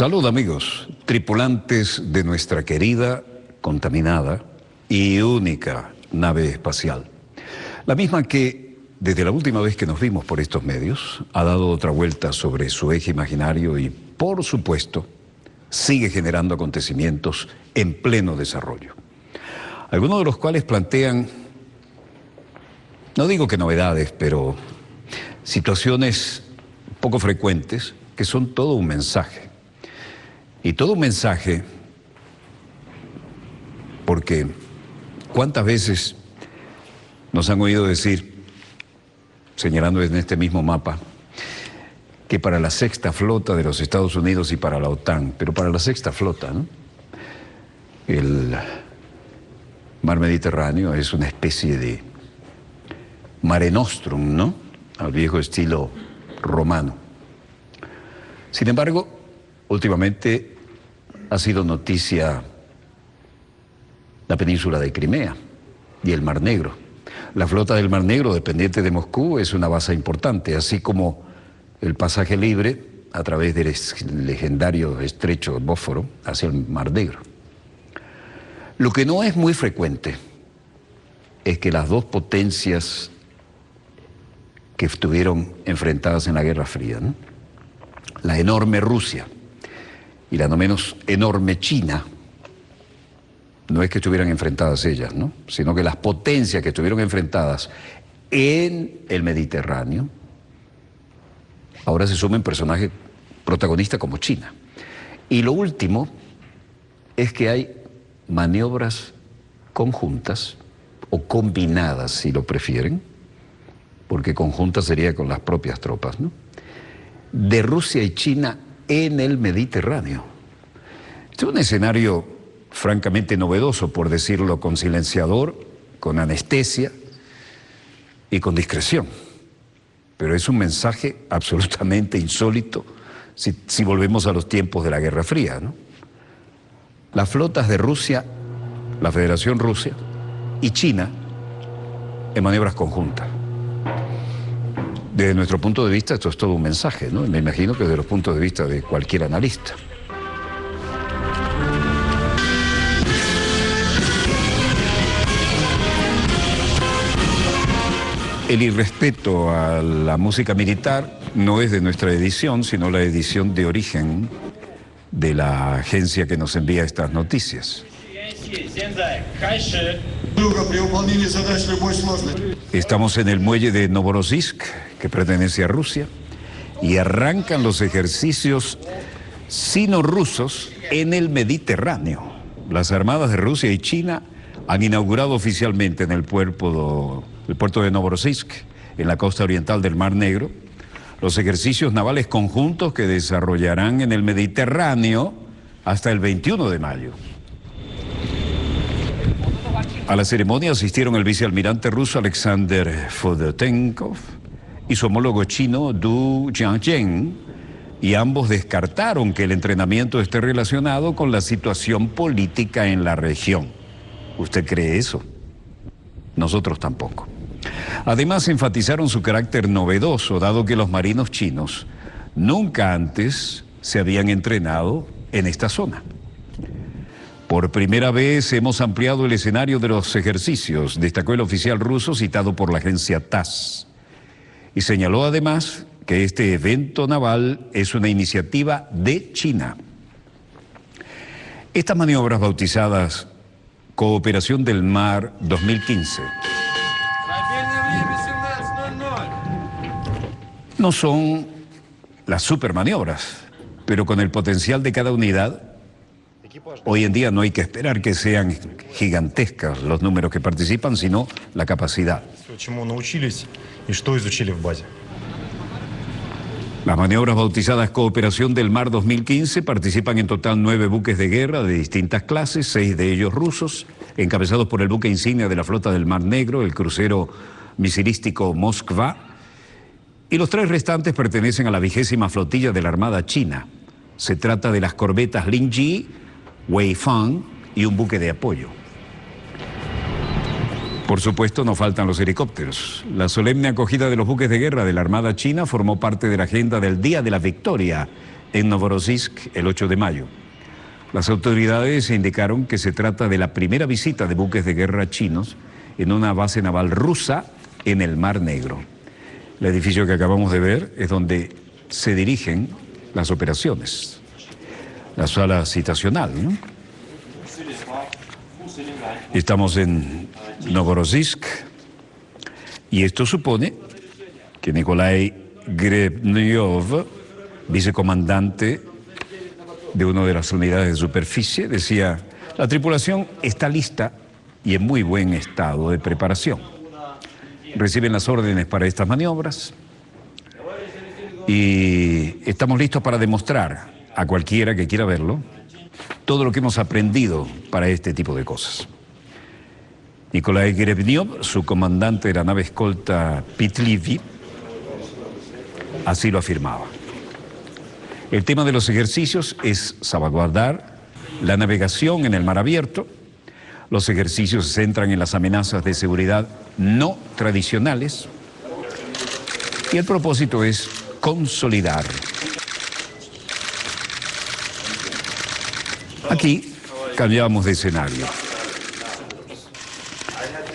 Salud, amigos, tripulantes de nuestra querida, contaminada y única nave espacial. La misma que, desde la última vez que nos vimos por estos medios, ha dado otra vuelta sobre su eje imaginario y, por supuesto, sigue generando acontecimientos en pleno desarrollo. Algunos de los cuales plantean, no digo que novedades, pero situaciones poco frecuentes que son todo un mensaje. Y todo un mensaje porque ¿cuántas veces nos han oído decir, señalando en este mismo mapa, que para la sexta flota de los Estados Unidos y para la OTAN, pero para la sexta flota, ¿no?, el mar Mediterráneo es una especie de Mare Nostrum, ¿no?, al viejo estilo romano. Sin embargo, últimamente ha sido noticia la península de Crimea y el Mar Negro. La flota del Mar Negro, dependiente de Moscú, es una base importante, así como el pasaje libre a través del legendario estrecho Bósforo hacia el Mar Negro. Lo que no es muy frecuente es que las dos potencias que estuvieron enfrentadas en la Guerra Fría, ¿no?, la enorme Rusia y la no menos enorme China, no es que estuvieran enfrentadas ellas, ¿no?, sino que las potencias que estuvieron enfrentadas en el Mediterráneo, ahora se suman personajes protagonistas como China. Y lo último es que hay maniobras conjuntas o combinadas, si lo prefieren, porque conjuntas sería con las propias tropas, ¿no?, de Rusia y China en el Mediterráneo. Este es un escenario francamente novedoso, por decirlo con silenciador, con anestesia y con discreción. Pero es un mensaje absolutamente insólito si volvemos a los tiempos de la Guerra Fría, ¿no? Las flotas de Rusia, la Federación Rusia y China en maniobras conjuntas. Desde nuestro punto de vista, esto es todo un mensaje, ¿no? Me imagino que desde los puntos de vista de cualquier analista. El irrespeto a la música militar no es de nuestra edición, sino la edición de origen de la agencia que nos envía estas noticias. Estamos en el muelle de Novorossiysk, que pertenece a Rusia, y arrancan los ejercicios sino-rusos en el Mediterráneo. Las armadas de Rusia y China han inaugurado oficialmente en el puerto de Novorossiysk, en la costa oriental del Mar Negro, los ejercicios navales conjuntos que desarrollarán en el Mediterráneo hasta el 21 de mayo. A la ceremonia asistieron el vicealmirante ruso Alexander Fedotenkov y su homólogo chino Du Jianzhen, y ambos descartaron que el entrenamiento esté relacionado con la situación política en la región. ¿Usted cree eso? Nosotros tampoco. Además, enfatizaron su carácter novedoso, dado que los marinos chinos nunca antes se habían entrenado en esta zona. Por primera vez hemos ampliado el escenario de los ejercicios, destacó el oficial ruso citado por la agencia TASS. Y señaló además que este evento naval es una iniciativa de China. Estas maniobras, bautizadas Cooperación del Mar 2015, no son las supermaniobras, pero con el potencial de cada unidad, hoy en día no hay que esperar que sean gigantescas los números que participan, sino la capacidad. Las maniobras bautizadas Cooperación del Mar 2015 participan en total 9 buques de guerra de distintas clases, 6 de ellos rusos, encabezados por el buque insignia de la flota del Mar Negro, el crucero misilístico Moskva, y los 3 restantes pertenecen a la 20ª flotilla de la Armada China. Se trata de las corbetas Lingyi, Weifang y un buque de apoyo. Por supuesto, no faltan los helicópteros. La solemne acogida de los buques de guerra de la Armada China formó parte de la agenda del Día de la Victoria en Novorossiysk el 8 de mayo. Las autoridades indicaron que se trata de la primera visita de buques de guerra chinos en una base naval rusa en el Mar Negro. El edificio que acabamos de ver es donde se dirigen las operaciones. La sala citacional, ¿no? Estamos en Novorossiysk y esto supone que Nikolai Grebnyov, vicecomandante de una de las unidades de superficie, decía: la tripulación está lista y en muy buen estado de preparación. Reciben las órdenes para estas maniobras y estamos listos para demostrar a cualquiera que quiera verlo todo lo que hemos aprendido para este tipo de cosas. Nikolai Grebnyov, su comandante de la nave escolta Pitlivi, así lo afirmaba. El tema de los ejercicios es salvaguardar la navegación en el mar abierto. Los ejercicios se centran en las amenazas de seguridad no tradicionales y el propósito es consolidar. Aquí cambiamos de escenario.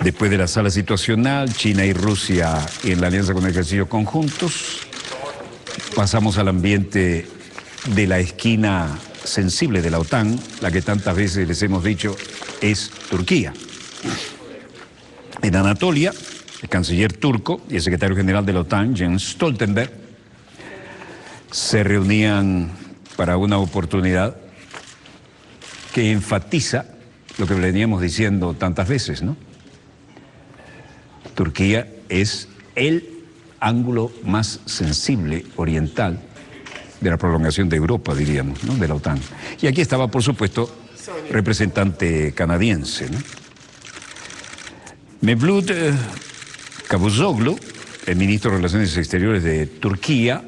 Después de la sala situacional, China y Rusia en la alianza con ejercicios conjuntos, pasamos al ambiente de la esquina sensible de la OTAN, la que tantas veces les hemos dicho es Turquía. En Anatolia, el canciller turco y el secretario general de la OTAN, Jens Stoltenberg, se reunían para una oportunidad que enfatiza lo que veníamos diciendo tantas veces, ¿no? Turquía es el ángulo más sensible oriental de la prolongación de Europa, diríamos, ¿no? De la OTAN. Y aquí estaba, por supuesto, representante canadiense, ¿no? Mevlut Cavusoglu, el ministro de Relaciones Exteriores de Turquía,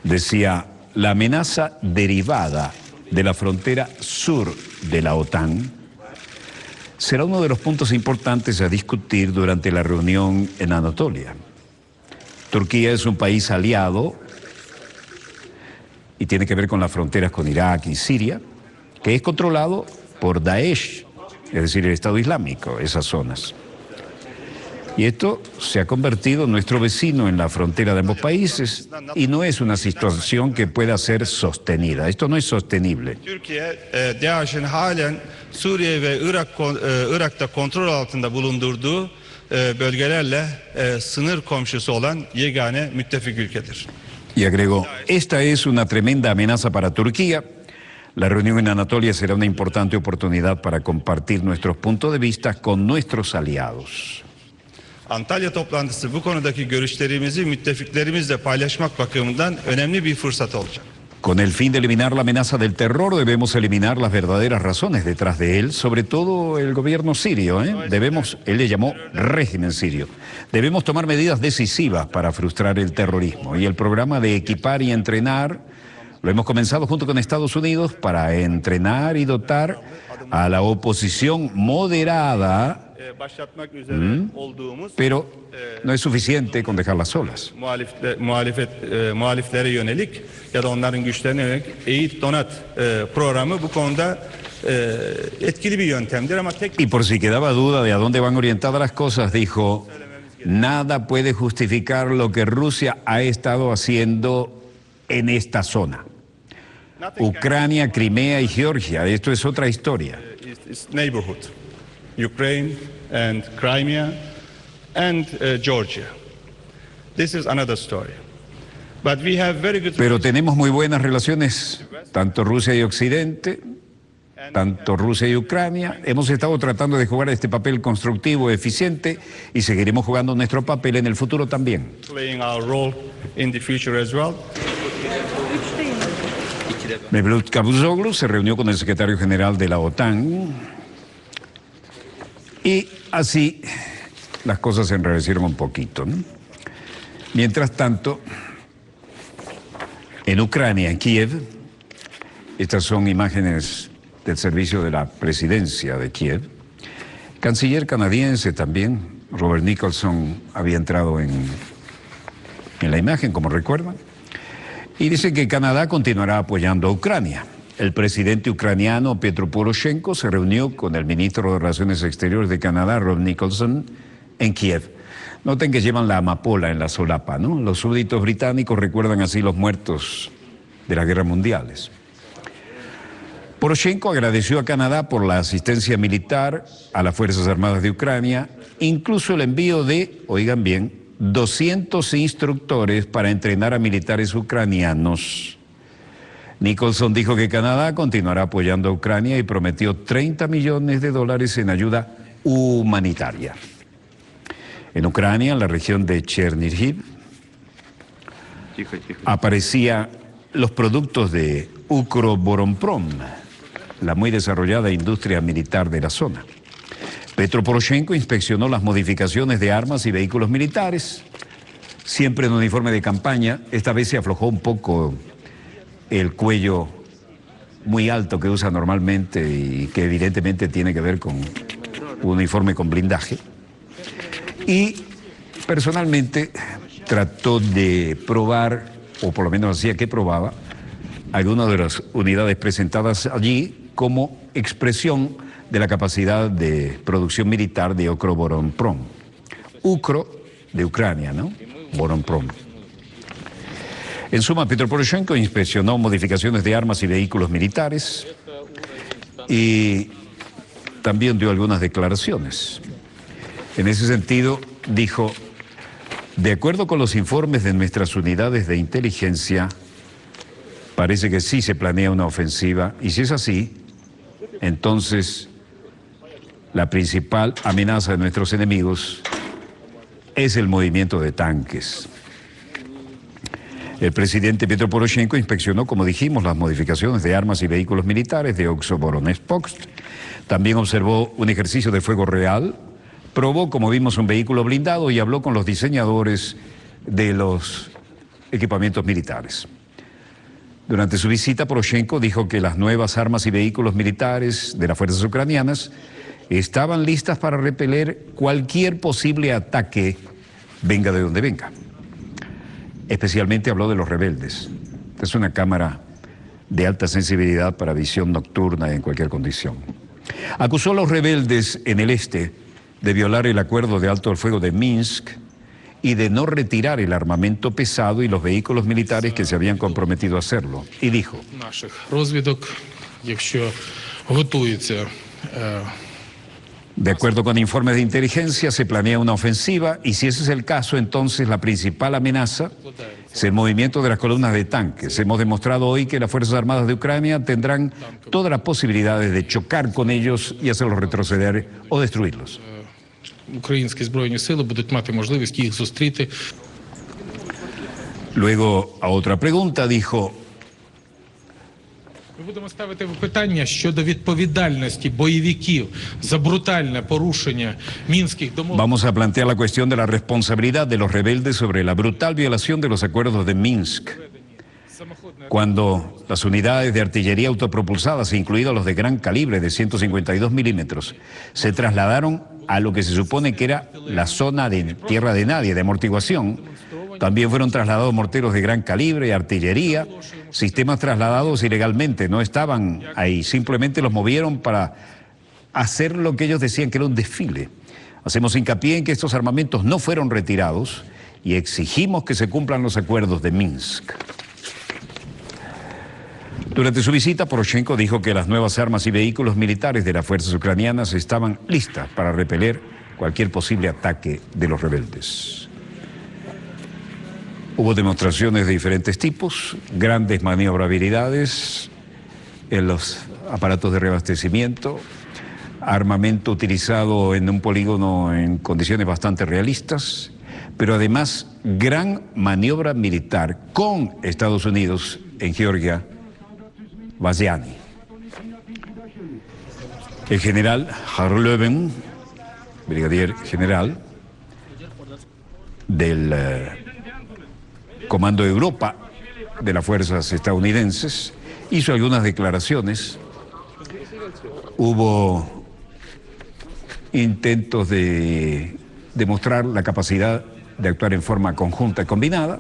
decía: la amenaza derivada de la frontera sur de la OTAN será uno de los puntos importantes a discutir durante la reunión en Anatolia. Turquía es un país aliado y tiene que ver con las fronteras con Irak y Siria, que es controlado por Daesh, es decir, el Estado Islámico, esas zonas. Y esto se ha convertido en nuestro vecino en la frontera de ambos países y no es una situación que pueda ser sostenida. Esto no es sostenible. Türkiye, DAEŞ'in halen Suriye ve Irak'ta kontrol altında bulundurduğu bölgelerle sınır komşusu olan yegane müttefik ülkedir. Y agregó: esta es una tremenda amenaza para Turquía. La reunión en Anatolia será una importante oportunidad para compartir nuestros puntos de vista con nuestros aliados. Antalya toplantısı bu konudaki görüşlerimizi müttefiklerimizle paylaşmak bakımından önemli bir fırsat olacak. Con el fin de eliminar la amenaza del terror, debemos eliminar las verdaderas razones detrás de él, sobre todo el gobierno sirio, él le llamó régimen sirio. Debemos tomar medidas decisivas para frustrar el terrorismo. Y el programa de equipar y entrenar lo hemos comenzado junto con Estados Unidos para entrenar y dotar a la oposición moderada. Pero no es suficiente con dejarlas solas. Muhaliflere yönelik ya da onların güçlerine yönelik eğit donat programı bu konuda etkili bir yöntemdir ama tek... Y por si quedaba duda de a dónde van orientadas las cosas, dijo: nada puede justificar lo que Rusia ha estado haciendo en esta zona. Ucrania, Crimea y Georgia, esto es otra historia. It's neighborhood. Ukraine and Crimea and Georgia. This is another story. But we have very good... Pero tenemos muy buenas relaciones, tanto Rusia y Occidente, tanto Rusia y Ucrania. Hemos estado tratando de jugar este papel constructivo, eficiente, y seguiremos jugando nuestro papel en el futuro también. Playing our role in the future as well. Mevlut Cavusoglu se reunió con el secretario general de la OTAN y así las cosas se enrarecieron un poquito, ¿no? Mientras tanto, en Ucrania, en Kiev, estas son imágenes del servicio de la presidencia de Kiev. Canciller canadiense también, Robert Nicholson, había entrado en la imagen, como recuerdan. Y dice que Canadá continuará apoyando a Ucrania. El presidente ucraniano Petro Poroshenko se reunió con el ministro de Relaciones Exteriores de Canadá, Rob Nicholson, en Kiev. Noten que llevan la amapola en la solapa, ¿no? Los súbditos británicos recuerdan así los muertos de las guerras mundiales. Poroshenko agradeció a Canadá por la asistencia militar a las Fuerzas Armadas de Ucrania, incluso el envío de, oigan bien, 200 instructores para entrenar a militares ucranianos. Nicholson dijo que Canadá continuará apoyando a Ucrania y prometió $30 millones en ayuda humanitaria. En Ucrania, en la región de Chernihiv, aparecían los productos de Ukroboronprom, la muy desarrollada industria militar de la zona. Petro Poroshenko inspeccionó las modificaciones de armas y vehículos militares, siempre en uniforme de campaña. Esta vez se aflojó un poco el cuello muy alto que usa normalmente y que evidentemente tiene que ver con un uniforme con blindaje. Y personalmente trató de probar, o por lo menos decía que probaba, algunas de las unidades presentadas allí como expresión de la capacidad de producción militar de Ukroboronprom. Ukro de Ucrania, ¿no? Boronprom. En suma, Petro Poroshenko inspeccionó modificaciones de armas y vehículos militares y también dio algunas declaraciones. En ese sentido, dijo, de acuerdo con los informes de nuestras unidades de inteligencia, parece que sí se planea una ofensiva, y si es así, entonces la principal amenaza de nuestros enemigos es el movimiento de tanques. El presidente Petro Poroshenko inspeccionó, como dijimos, las modificaciones de armas y vehículos militares de Ukroboronprom. También observó un ejercicio de fuego real, probó, como vimos, un vehículo blindado y habló con los diseñadores de los equipamientos militares. Durante su visita, Poroshenko dijo que las nuevas armas y vehículos militares de las fuerzas ucranianas estaban listas para repeler cualquier posible ataque, venga de donde venga. Especialmente habló de los rebeldes. Es una cámara de alta sensibilidad para visión nocturna en cualquier condición. Acusó a los rebeldes en el este de violar el acuerdo de alto el fuego de Minsk y de no retirar el armamento pesado y los vehículos militares que se habían comprometido a hacerlo. Y dijo, de acuerdo con informes de inteligencia, se planea una ofensiva y si ese es el caso, entonces la principal amenaza es el movimiento de las columnas de tanques. Hemos demostrado hoy que las Fuerzas Armadas de Ucrania tendrán todas las posibilidades de chocar con ellos y hacerlos retroceder o destruirlos. Luego, a otra pregunta, dijo, Ми будемо ставити питання щодо відповідальності бойовиків за брутальне порушення мінських домовленостей. Vamos a plantear la cuestión de la responsabilidad de los rebeldes sobre la brutal violación de los acuerdos de Minsk. Cuando las unidades de artillería autopropulsadas, incluidos los de gran calibre de 152 milímetros, se trasladaron a lo que se supone que era la zona de tierra de nadie, de amortiguación, también fueron trasladados morteros de gran calibre, artillería, sistemas trasladados ilegalmente, no estaban ahí, simplemente los movieron para hacer lo que ellos decían que era un desfile. Hacemos hincapié en que estos armamentos no fueron retirados y exigimos que se cumplan los acuerdos de Minsk. Durante su visita, Poroshenko dijo que las nuevas armas y vehículos militares de las fuerzas ucranianas estaban listas para repeler cualquier posible ataque de los rebeldes. Hubo demostraciones de diferentes tipos, grandes maniobrabilidades en los aparatos de reabastecimiento, armamento utilizado en un polígono en condiciones bastante realistas, pero además gran maniobra militar con Estados Unidos en Georgia, Baziani. El general Harlöven, brigadier general del Comando de Europa de las fuerzas estadounidenses, hizo algunas declaraciones. Hubo intentos de demostrar la capacidad de actuar en forma conjunta y combinada.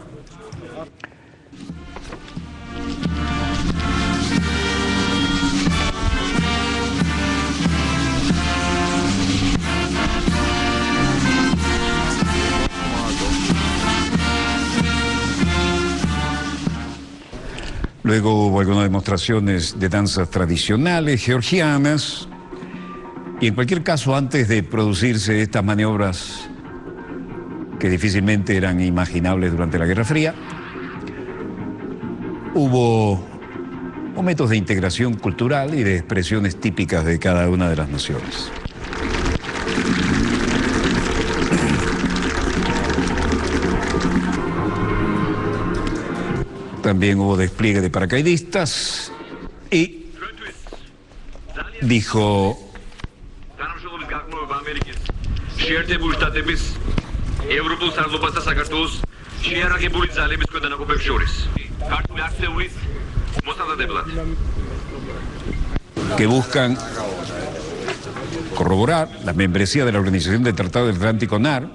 Luego hubo algunas demostraciones de danzas tradicionales georgianas. Y en cualquier caso, antes de producirse estas maniobras que difícilmente eran imaginables durante la Guerra Fría, hubo momentos de integración cultural y de expresiones típicas de cada una de las naciones. También hubo despliegue de paracaidistas y dijo: que buscan corroborar la membresía de la Organización del Tratado del Atlántico NAR,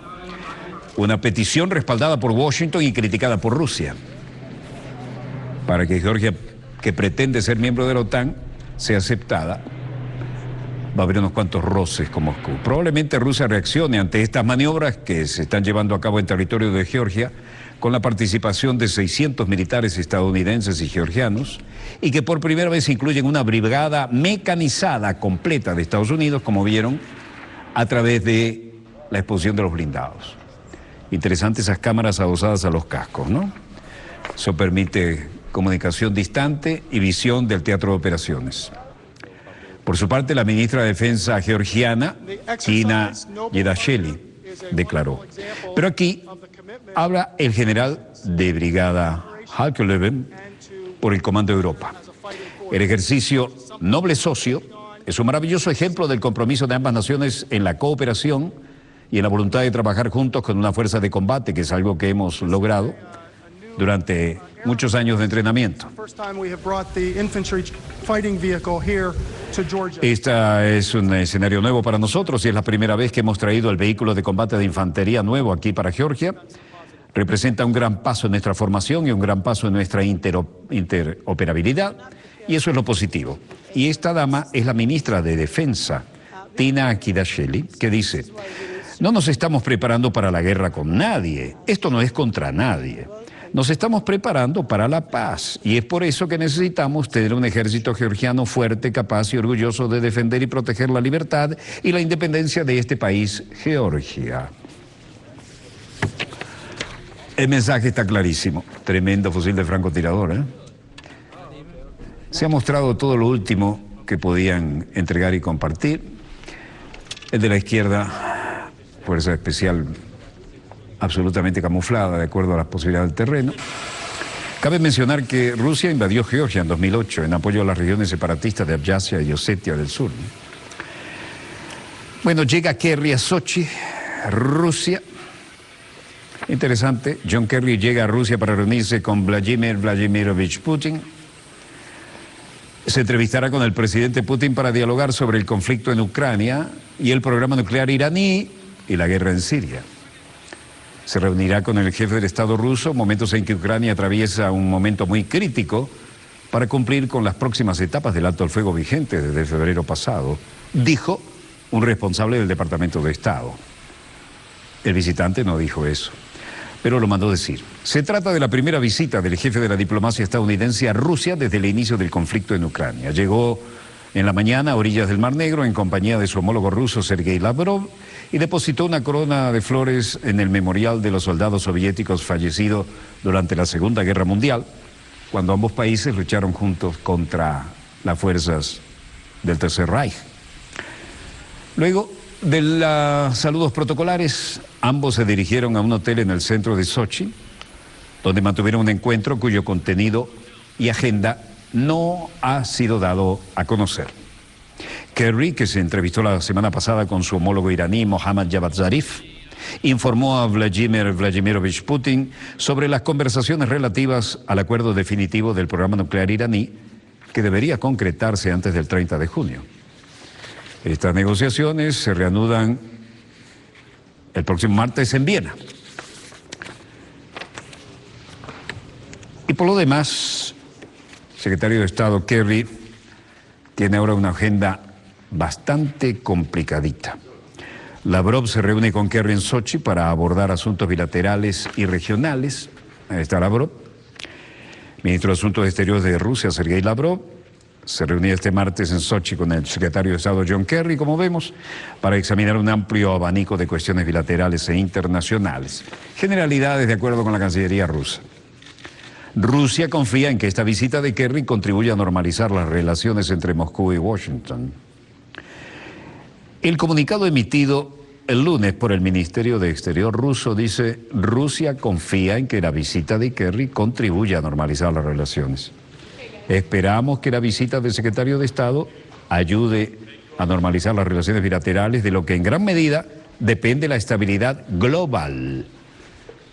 una petición respaldada por Washington y criticada por Rusia, para que Georgia, que pretende ser miembro de la OTAN, sea aceptada. Va a haber unos cuantos roces con Moscú. Probablemente Rusia reaccione ante estas maniobras que se están llevando a cabo en territorio de Georgia, con la participación de 600 militares estadounidenses y georgianos, y que por primera vez incluyen una brigada mecanizada completa de Estados Unidos, como vieron, a través de la exposición de los blindados. Interesante esas cámaras adosadas a los cascos, ¿no? Eso permite comunicación distante y visión del teatro de operaciones. Por su parte, la ministra de Defensa georgiana, Tina Yedasheli, declaró. Pero aquí habla el general de brigada Halkelöven por el Comando de Europa. El ejercicio Noble Socio es un maravilloso ejemplo del compromiso de ambas naciones en la cooperación y en la voluntad de trabajar juntos con una fuerza de combate, que es algo que hemos logrado durante muchos años de entrenamiento. Este es un escenario nuevo para nosotros y es la primera vez que hemos traído el vehículo de combate de infantería nuevo aquí para Georgia. Representa un gran paso en nuestra formación y un gran paso en nuestra interoperabilidad, y eso es lo positivo. Y esta dama es la ministra de Defensa, Tina Yedasheli, que dice: no nos estamos preparando para la guerra con nadie, esto no es contra nadie. Nos estamos preparando para la paz, y es por eso que necesitamos tener un ejército georgiano fuerte, capaz y orgulloso de defender y proteger la libertad y la independencia de este país, Georgia. El mensaje está clarísimo. Tremendo fusil de francotirador, ¿eh? Se ha mostrado todo lo último que podían entregar y compartir. El de la izquierda, fuerza especial absolutamente camuflada de acuerdo a las posibilidades del terreno. Cabe mencionar que Rusia invadió Georgia en 2008 en apoyo a las regiones separatistas de Abjasia y Osetia del Sur. Bueno, llega Kerry a Sochi, Rusia. Interesante, John Kerry llega a Rusia para reunirse con Vladimir Vladimirovich Putin. Se entrevistará con el presidente Putin para dialogar sobre el conflicto en Ucrania y el programa nuclear iraní y la guerra en Siria. Se reunirá con el jefe del Estado ruso, momentos en que Ucrania atraviesa un momento muy crítico para cumplir con las próximas etapas del alto al fuego vigente desde febrero pasado, dijo un responsable del Departamento de Estado. El visitante no dijo eso, pero lo mandó decir. Se trata de la primera visita del jefe de la diplomacia estadounidense a Rusia desde el inicio del conflicto en Ucrania. Llegó en la mañana a orillas del Mar Negro en compañía de su homólogo ruso Sergei Lavrov y depositó una corona de flores en el memorial de los soldados soviéticos fallecidos durante la Segunda Guerra Mundial, cuando ambos países lucharon juntos contra las fuerzas del Tercer Reich. Luego de los saludos protocolares, ambos se dirigieron a un hotel en el centro de Sochi, donde mantuvieron un encuentro cuyo contenido y agenda no ha sido dado a conocer. Kerry, que se entrevistó la semana pasada con su homólogo iraní Mohammad Javad Zarif, informó a Vladimir Vladimirovich Putin sobre las conversaciones relativas al acuerdo definitivo del programa nuclear iraní, que debería concretarse antes del 30 de junio. Estas negociaciones se reanudan el próximo martes en Viena. Y por lo demás, el secretario de Estado Kerry tiene ahora una agenda bastante complicadita. Lavrov se reúne con Kerry en Sochi para abordar asuntos bilaterales y regionales. Ahí está Lavrov. Ministro de Asuntos Exteriores de Rusia, Sergei Lavrov, se reunió este martes en Sochi con el secretario de Estado John Kerry, como vemos, para examinar un amplio abanico de cuestiones bilaterales e internacionales. Generalidades de acuerdo con la Cancillería rusa. Rusia confía en que esta visita de Kerry contribuya a normalizar las relaciones entre Moscú y Washington. El comunicado emitido el lunes por el Ministerio de Exterior ruso dice: Rusia confía en que la visita de Kerry contribuya a normalizar las relaciones. Esperamos que la visita del secretario de Estado ayude a normalizar las relaciones bilaterales, de lo que en gran medida depende la estabilidad global.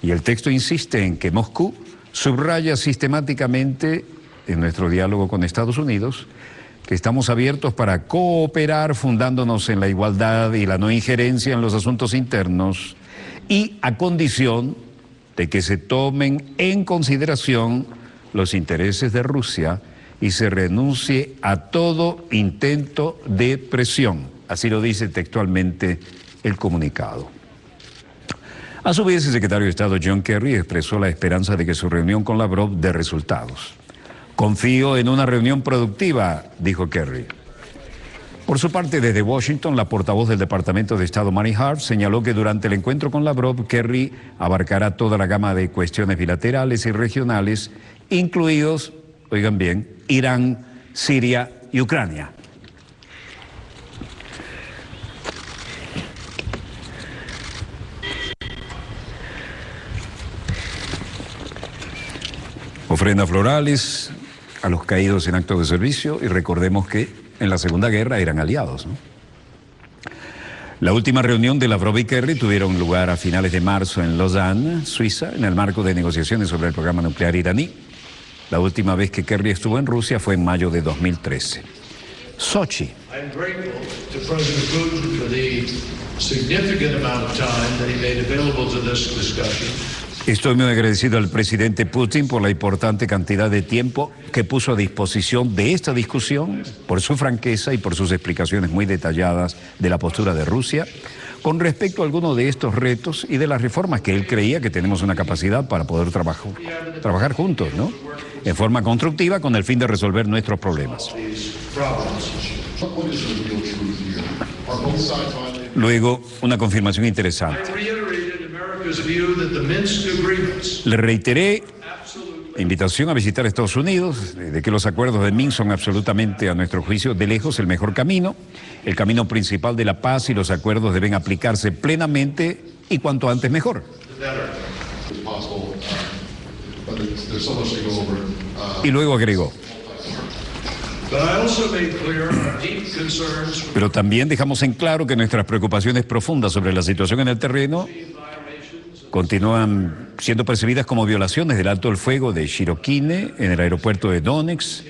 Y el texto insiste en que Moscú subraya sistemáticamente en nuestro diálogo con Estados Unidos que estamos abiertos para cooperar fundándonos en la igualdad y la no injerencia en los asuntos internos, y a condición de que se tomen en consideración los intereses de Rusia y se renuncie a todo intento de presión. Así lo dice textualmente el comunicado. A su vez, el secretario de Estado John Kerry expresó la esperanza de que su reunión con Lavrov dé resultados. Confío en una reunión productiva, dijo Kerry. Por su parte, desde Washington, la portavoz del Departamento de Estado, Mary Harf, señaló que durante el encuentro con Lavrov, Kerry abarcará toda la gama de cuestiones bilaterales y regionales, incluidos, oigan bien, Irán, Siria y Ucrania. Ofrendas florales a los caídos en actos de servicio, y recordemos que en la Segunda Guerra eran aliados, ¿no? La última reunión de Lavrov y Kerry tuvieron lugar a finales de marzo en Lausanne, Suiza, en el marco de negociaciones sobre el programa nuclear iraní. La última vez que Kerry estuvo en Rusia fue en mayo de 2013. Sochi. I am grateful to President Putin for the significant amount of time that he made available to this discussion. Estoy muy agradecido al presidente Putin por la importante cantidad de tiempo que puso a disposición de esta discusión, por su franqueza y por sus explicaciones muy detalladas de la postura de Rusia con respecto a algunos de estos retos y de las reformas que él creía que tenemos una capacidad para poder trabajar juntos, ¿no?, en forma constructiva con el fin de resolver nuestros problemas. Luego, una confirmación interesante. Le reiteré la invitación a visitar Estados Unidos, de que los acuerdos de Minsk son absolutamente, a nuestro juicio, de lejos el mejor camino, el camino principal de la paz, y los acuerdos deben aplicarse plenamente y cuanto antes mejor. Y luego agregó: pero también dejamos en claro que nuestras preocupaciones profundas sobre la situación en el terreno continúan siendo percibidas como violaciones del alto el fuego de Shirokine en el aeropuerto de Donetsk,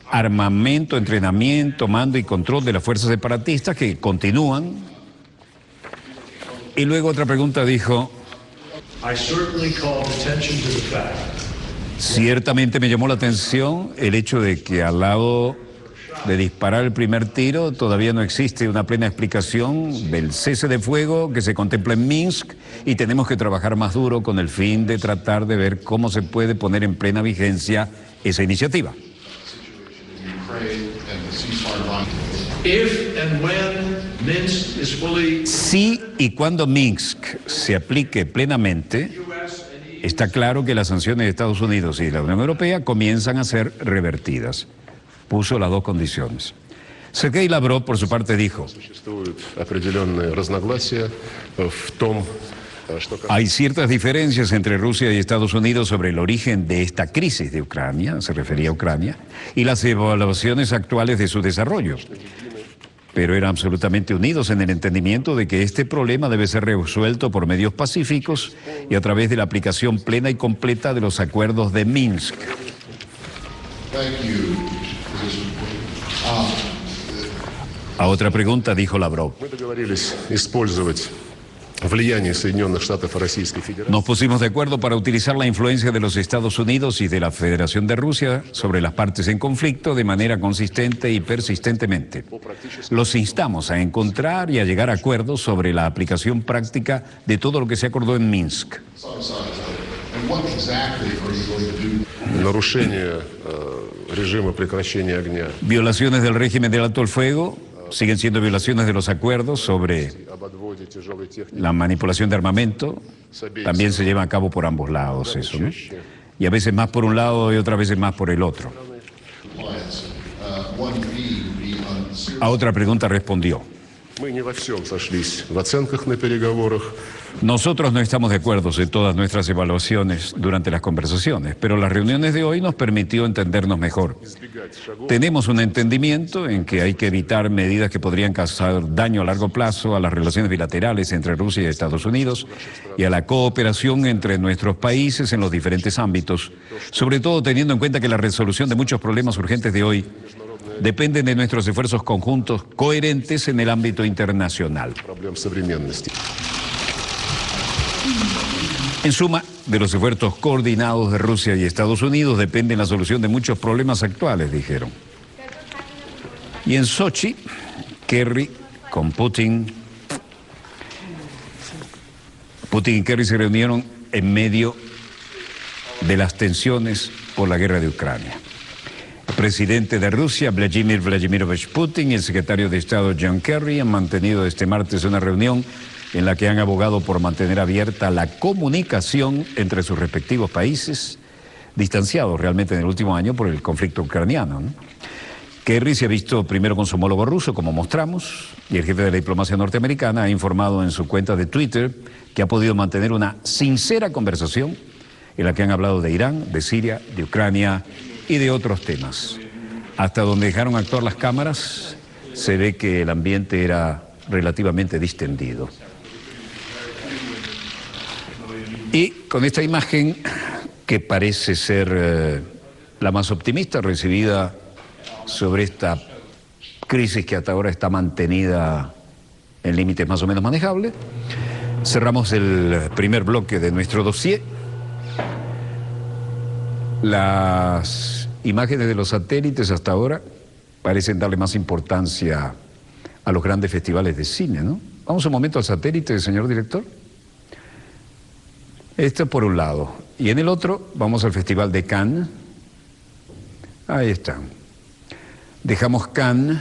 armamento, entrenamiento, mando y control de las fuerzas separatistas que continúan. Y luego otra pregunta dijo: ciertamente me llamó la atención el hecho de que al lado de disparar el primer tiro todavía no existe una plena explicación del cese de fuego que se contempla en Minsk, y tenemos que trabajar más duro con el fin de tratar de ver cómo se puede poner en plena vigencia esa iniciativa. Si y cuando Minsk se aplique plenamente, está claro que las sanciones de Estados Unidos y de la Unión Europea comienzan a ser revertidas. Puso las dos condiciones. Sergei Lavrov, por su parte, dijo: hay ciertas diferencias entre Rusia y Estados Unidos sobre el origen de esta crisis de Ucrania, se refería a Ucrania, y las evaluaciones actuales de su desarrollo. Pero eran absolutamente unidos en el entendimiento de que este problema debe ser resuelto por medios pacíficos y a través de la aplicación plena y completa de los acuerdos de Minsk. A otra pregunta dijo Lavrov: nos pusimos de acuerdo para utilizar la influencia de los Estados Unidos y de la Federación de Rusia sobre las partes en conflicto de manera consistente y persistentemente. Los instamos a encontrar y a llegar a acuerdos sobre la aplicación práctica de todo lo que se acordó en Minsk. what exactly are you going to do? Нарушение режима прекращения огня. Violaciones del régimen del alto el fuego siguen siendo violaciones de los acuerdos sobre Об отводе тяжелой техники. la manipulación de armamento. También se lleva a cabo por ambos lados eso, ¿no? Y a veces más por un lado y otras veces más por el otro. Compliance. 1B would be on serious A otra pregunta respondió: Мы не во всем сошлись в оценках на переговорах. nosotros no estamos de acuerdo en todas nuestras evaluaciones durante las conversaciones, pero las reuniones de hoy nos permitió entendernos mejor. Tenemos un entendimiento en que hay que evitar medidas que podrían causar daño a largo plazo a las relaciones bilaterales entre Rusia y Estados Unidos y a la cooperación entre nuestros países en los diferentes ámbitos, sobre todo teniendo en cuenta que la resolución de muchos problemas urgentes de hoy dependen de nuestros esfuerzos conjuntos coherentes en el ámbito internacional. Проблем современности. En suma, de los esfuerzos coordinados de Rusia y Estados Unidos depende la solución de muchos problemas actuales, dijeron. Y en Sochi, Kerry con Putin y Kerry se reunieron en medio de las tensiones por la guerra de Ucrania. El presidente de Rusia, Vladimir Vladimirovich Putin, y el secretario de Estado John Kerry han mantenido este martes una reunión en la que han abogado por mantener abierta la comunicación entre sus respectivos países, distanciados realmente en el último año por el conflicto ucraniano, ¿no? Kerry se ha visto primero con su homólogo ruso, como mostramos, y el jefe de la diplomacia norteamericana ha informado en su cuenta de Twitter que ha podido mantener una sincera conversación en la que han hablado de Irán, de Siria, de Ucrania y de otros temas. Hasta donde dejaron actuar las cámaras, se ve que el ambiente era relativamente distendido. Y con esta imagen, que parece ser la más optimista recibida sobre esta crisis que hasta ahora está mantenida en límites más o menos manejables, cerramos el primer bloque de nuestro dossier. Las imágenes de los satélites hasta ahora parecen darle más importancia a los grandes festivales de cine, ¿no? Vamos un momento al satélite, señor director. Esto por un lado. Y en el otro vamos al Festival de Cannes. Ahí están. Dejamos Cannes.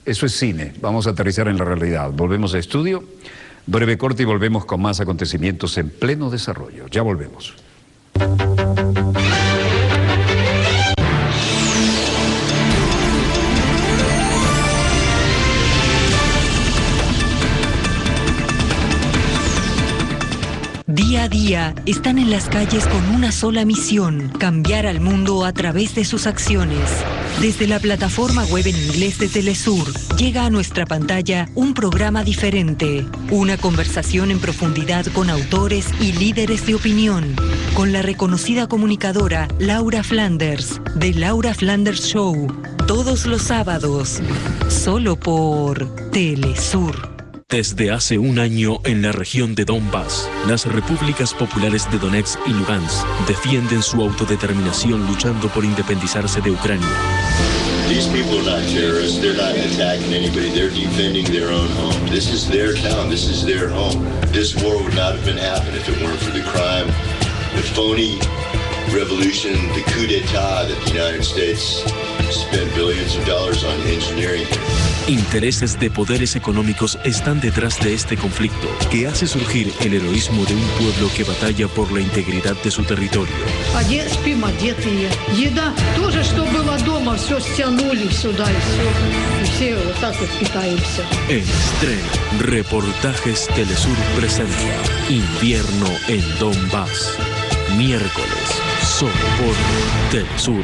Eso es cine. Vamos a aterrizar en la realidad. Volvemos a estudio. Breve corte y volvemos con más acontecimientos en pleno desarrollo. Ya volvemos. Día a día están en las calles con una sola misión: cambiar al mundo a través de sus acciones. Desde la plataforma web en inglés de Telesur llega a nuestra pantalla un programa diferente, una conversación en profundidad con autores y líderes de opinión, con la reconocida comunicadora Laura Flanders, de Laura Flanders Show, todos los sábados, solo por Telesur. Desde hace un año en la región de Donbass, las repúblicas populares de Donetsk y Lugansk defienden su autodeterminación luchando por independizarse de Ucrania. These people are not terrorists. They're not attacking anybody. They're defending their own home. This is their town. This is their home. This war would not have been happening if it weren't for the crime, the phony revolution, the coup d'etat that the United States spent billions of dollars on engineering. Intereses de poderes económicos están detrás de este conflicto, que hace surgir el heroísmo de un pueblo que batalla por la integridad de su territorio. Allí спим одетые. Еда тоже, что было дома, все стянули сюда и все вот так вот питаемся. En estreno, Reportajes Telesur presenta Invierno en Donbass. Miércoles, solo por Telesur.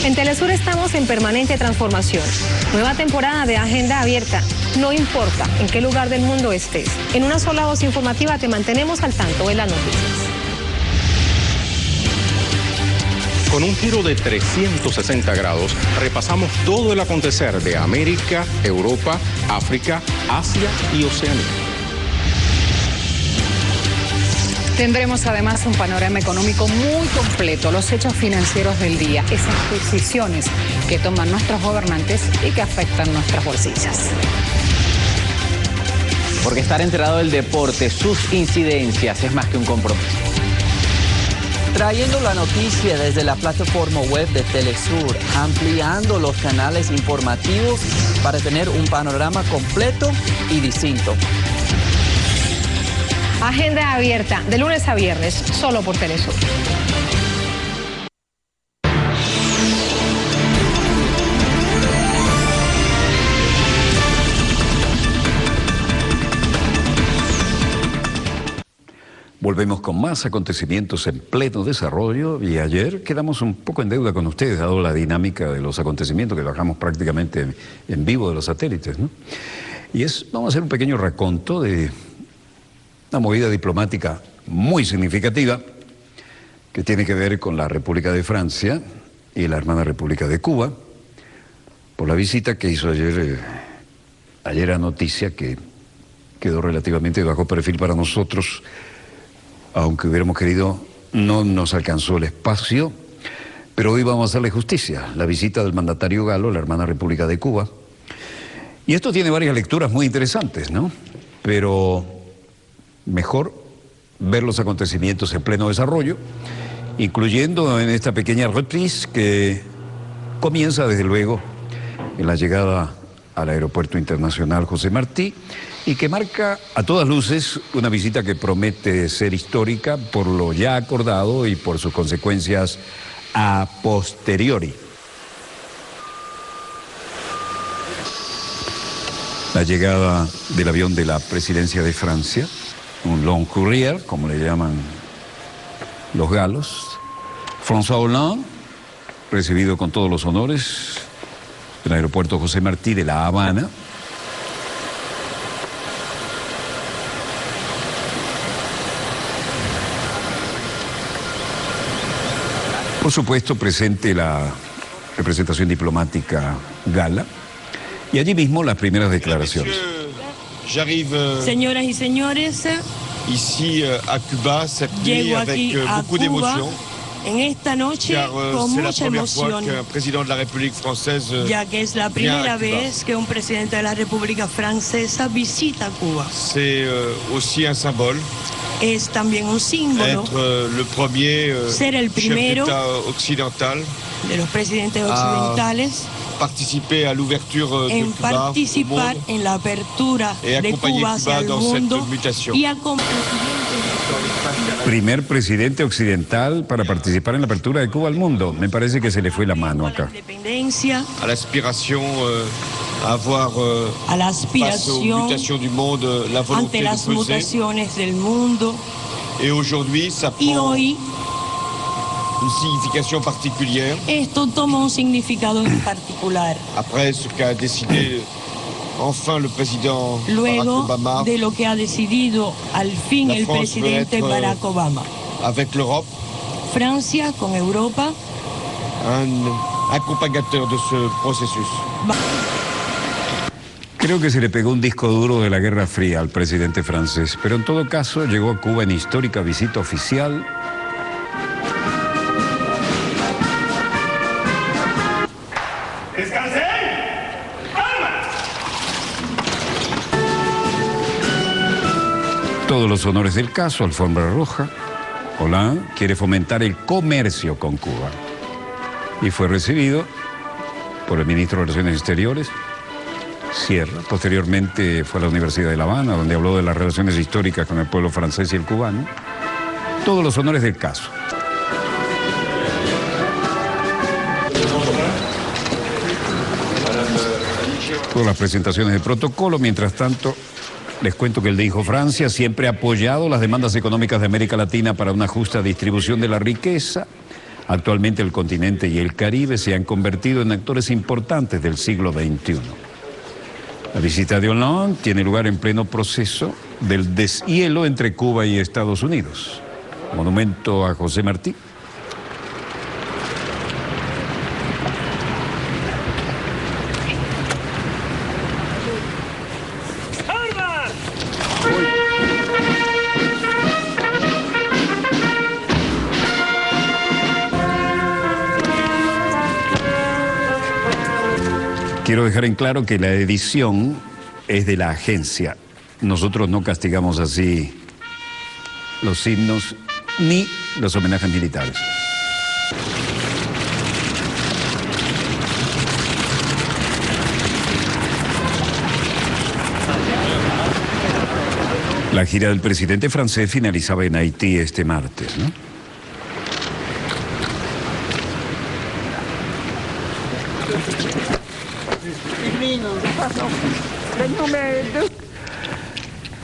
En Telesur estamos en permanente transformación. Nueva temporada de Agenda Abierta. No importa en qué lugar del mundo estés. En una sola voz informativa te mantenemos al tanto de las noticias. Con un giro de 360 grados, repasamos todo el acontecer de América, Europa, África, Asia y Oceanía. Tendremos además un panorama económico muy completo, los hechos financieros del día, esas decisiones que toman nuestros gobernantes y que afectan nuestras bolsillas. Porque estar enterado del deporte, sus incidencias, es más que un compromiso. Trayendo la noticia desde la plataforma web de Telesur, ampliando los canales informativos para tener un panorama completo y distinto. Agenda abierta, de lunes a viernes, solo por Telesur. Volvemos con más acontecimientos en pleno desarrollo y ayer quedamos un poco en deuda con ustedes, dado la dinámica de los acontecimientos que bajamos prácticamente en vivo de los satélites, ¿no? Vamos a hacer un pequeño raconto de una movida diplomática muy significativa que tiene que ver con la República de Francia y la hermana República de Cuba, por la visita que hizo ayer a noticia que quedó relativamente bajo perfil para nosotros. Aunque hubiéramos querido, no nos alcanzó el espacio, pero hoy vamos a hacerle justicia. La visita del mandatario galo, la hermana República de Cuba. Y esto tiene varias lecturas muy interesantes, ¿no? Pero mejor ver los acontecimientos en pleno desarrollo, incluyendo en esta pequeña reprise que comienza desde luego en la llegada al Aeropuerto Internacional José Martí, y que marca a todas luces una visita que promete ser histórica por lo ya acordado y por sus consecuencias a posteriori. La llegada del avión de la presidencia de Francia, un long courrier, como le llaman los galos. François Hollande, recibido con todos los honores en el aeropuerto José Martí de La Habana. Por supuesto, presente la representación diplomática gala y allí mismo las primeras declaraciones. Señoras y señores, llego aquí a Cuba en esta noche con mucha emoción, ya que es la primera vez que un presidente de la República Francesa visita Cuba. Es también un símbolo ser el primero de los presidentes occidentales en participar en la apertura de Cuba hacia el mundo y Primer presidente occidental para participar en la apertura de Cuba al mundo. Me parece que se le fue la mano acá. a la aspiración ante las mutaciones del mundo. Y hoy esto toma un significado en particular. Luego de lo que ha decidido al fin el presidente Barack Obama. Francia con Europa. Creo que se le pegó un disco duro de la Guerra Fría al presidente francés, pero en todo caso llegó a Cuba en histórica visita oficial. Todos los honores del caso, alfombra roja. Hollande quiere fomentar el comercio con Cuba. Y fue recibido por el ministro de Relaciones Exteriores, Sierra. Posteriormente fue a la Universidad de La Habana, donde habló de las relaciones históricas con el pueblo francés y el cubano. Todos los honores del caso. Todas las presentaciones de protocolo. Mientras tanto, les cuento que el dijo Francia siempre ha apoyado las demandas económicas de América Latina para una justa distribución de la riqueza. Actualmente el continente y el Caribe se han convertido en actores importantes del siglo XXI. La visita de Hollande tiene lugar en pleno proceso del deshielo entre Cuba y Estados Unidos. Monumento a José Martí. Quiero dejar en claro que la edición es de la agencia nosotros no castigamos así los himnos ni los homenajes militares. La gira del presidente francés finalizaba en Haití este martes, ¿no?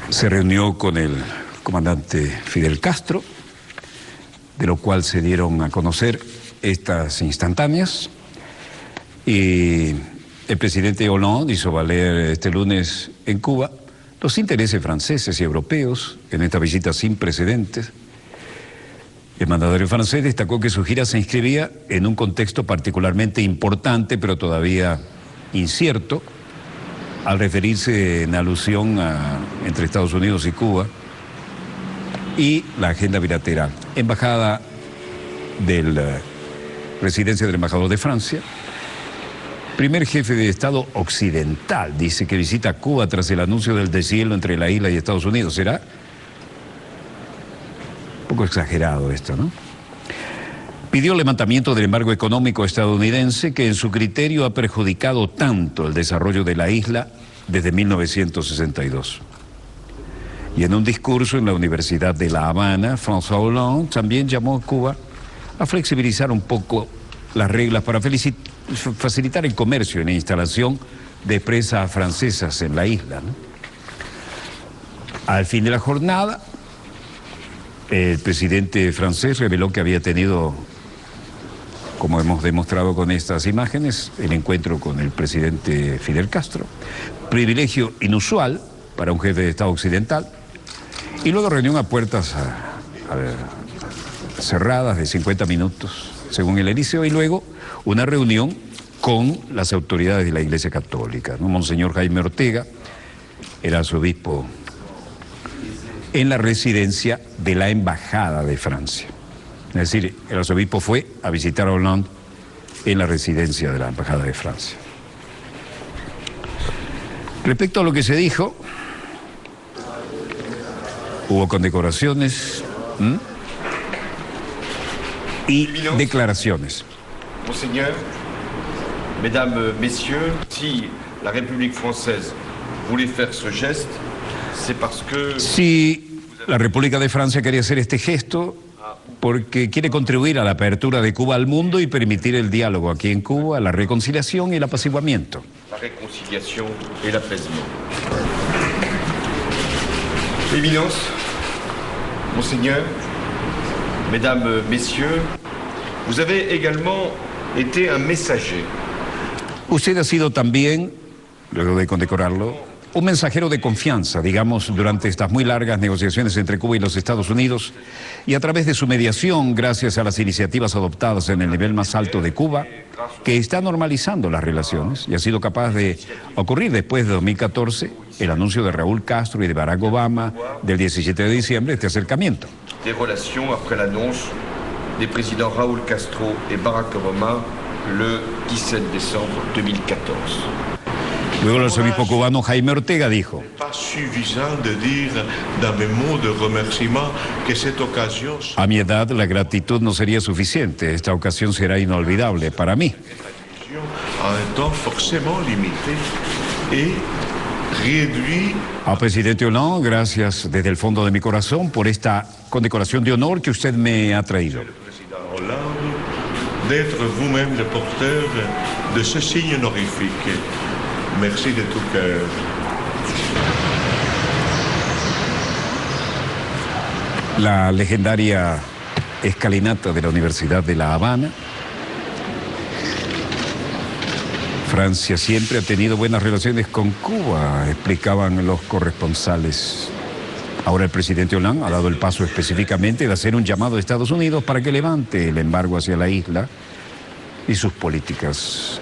Se reunió con el comandante Fidel Castro, de lo cual se dieron a conocer estas instantáneas, y el presidente Hollande hizo valer este lunes en Cuba los intereses franceses y europeos en esta visita sin precedentes. El mandatario francés destacó que su gira se inscribía en un contexto particularmente importante, pero todavía incierto, al referirse en alusión entre Estados Unidos y Cuba y la agenda bilateral. Residencia del embajador de Francia. Primer jefe de Estado occidental, dice, que visita Cuba tras el anuncio del deshielo entre la isla y Estados Unidos. ¿Será? Un poco exagerado esto, ¿no? Pidió el levantamiento del embargo económico estadounidense que en su criterio ha perjudicado tanto el desarrollo de la isla desde 1962. Y en un discurso en la Universidad de La Habana, François Hollande también llamó a Cuba a flexibilizar un poco las reglas para facilitar el comercio y la instalación de presas francesas en la isla, ¿no? Al fin de la jornada, el presidente francés reveló que había tenido, como hemos demostrado con estas imágenes, el encuentro con el presidente Fidel Castro, privilegio inusual para un jefe de Estado occidental, y luego reunión a puertas cerradas de 50 minutos, según el Eliseo, y luego una reunión con las autoridades de la Iglesia Católica, ¿no? Monseñor Jaime Ortega, el arzobispo, en la residencia de la Embajada de Francia. Es decir, el arzobispo fue a visitar a Hollande en la residencia de la Embajada de Francia. Respecto a lo que se dijo, hubo condecoraciones y declaraciones. Monseigneur, Mesdames, Messieurs, si la République française voulait faire ce geste, c'est parce que... Si la República de Francia quería hacer este gesto, porque quiere contribuir a la apertura de Cuba al mundo y permitir el diálogo aquí en Cuba, la reconciliación y el apaciguamiento. La réconciliation et l'apaisement. Éminence, Monseigneur, Mesdames, Messieurs, vous avez également été un messager. Usted ha sido también, luego de condecorarlo, un mensajero de confianza, digamos, durante estas muy largas negociaciones entre Cuba y los Estados Unidos, y a través de su mediación, gracias a las iniciativas adoptadas en el nivel más alto de Cuba, que está normalizando las relaciones, y ha sido capaz de ocurrir después de 2014 el anuncio de Raúl Castro y de Barack Obama del 17 de diciembre, este acercamiento. Des relations après l'annonce des présidents Raúl Castro et Barack Obama le 17 décembre 2014. Luego el arzobispo cubano Jaime Ortega dijo: a mi edad la gratitud no sería suficiente, esta ocasión será inolvidable para mí. Al presidente Hollande, gracias desde el fondo de mi corazón por esta condecoración de honor que usted me ha traído. D'être vous-même le porteur de ce signe honorifique. Merci de tout cœur. La legendaria escalinata de la Universidad de La Habana. Francia siempre ha tenido buenas relaciones con Cuba, explicaban los corresponsales. Ahora el presidente Hollande ha dado el paso específicamente de hacer un llamado a Estados Unidos para que levante el embargo hacia la isla y sus políticas.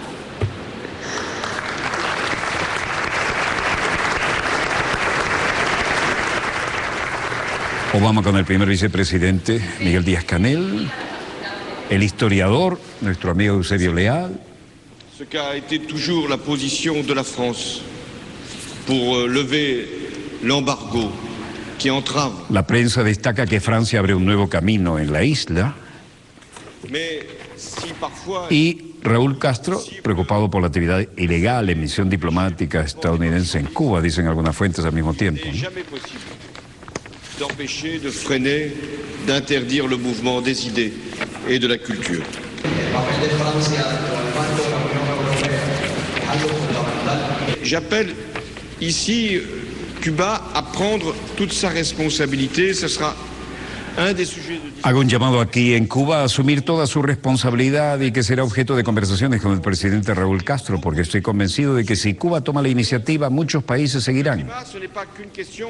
Obama con el primer vicepresidente Miguel Díaz-Canel, el historiador, nuestro amigo Eusebio Leal. Ce qu'a été toujours la position de la France pour lever l'embargo qui entrave. La prensa destaca que Francia abre un nuevo camino en la isla. Mais si parfois Y Raúl Castro, preocupado por la actividad ilegal en misión diplomática estadounidense en Cuba, dicen algunas fuentes al mismo tiempo, n'est jamais possible d'empêcher, de freiner, d'interdire le mouvement des idées et de la culture. J'appelle ici Cuba à prendre toute sa responsabilité. Ce sera un des sujets de discussion. Hago un llamado aquí en Cuba a asumir toda su responsabilidad y que será objeto de conversaciones con el presidente Raúl Castro, porque estoy convencido de que si Cuba toma la iniciativa, muchos países seguirán. Ce n'est pas qu'une question.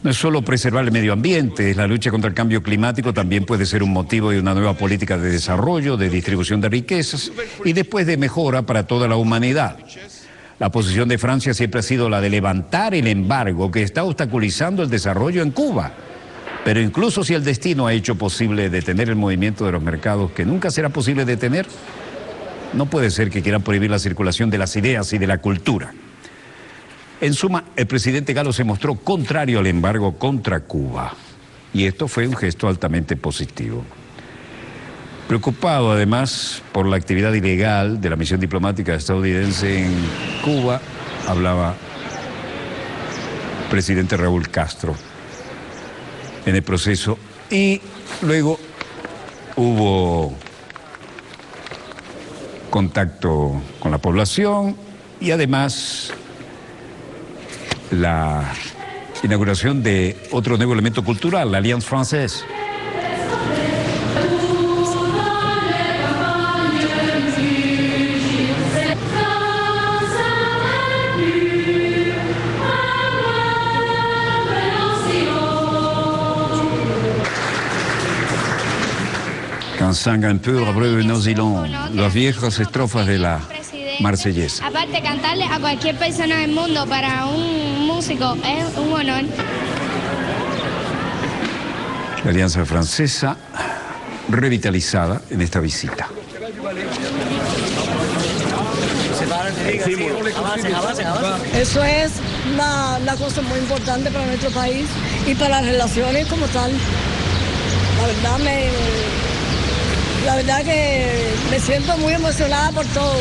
No es solo preservar el medio ambiente, la lucha contra el cambio climático también puede ser un motivo de una nueva política de desarrollo, de distribución de riquezas y después de mejora para toda la humanidad. La posición de Francia siempre ha sido la de levantar el embargo que está obstaculizando el desarrollo en Cuba. Pero incluso si el destino ha hecho posible detener el movimiento de los mercados, que nunca será posible detener, no puede ser que quieran prohibir la circulación de las ideas y de la cultura. En suma, el presidente Galo se mostró contrario al embargo contra Cuba. Y esto fue un gesto altamente positivo. Preocupado además por la actividad ilegal de la misión diplomática estadounidense en Cuba, hablaba el presidente Raúl Castro en el proceso. Y luego hubo contacto con la población y además la inauguración de otro nuevo elemento cultural, la Alliance Française. Cansan un peu revenons las viejas estrofas de la marsellesa. Aparte, cantarle a cualquier persona del mundo para un músico es un honor. La Alianza Francesa revitalizada en esta visita. Eso es una cosa muy importante para nuestro país y para las relaciones como tal. La verdad que me siento muy emocionada por todo.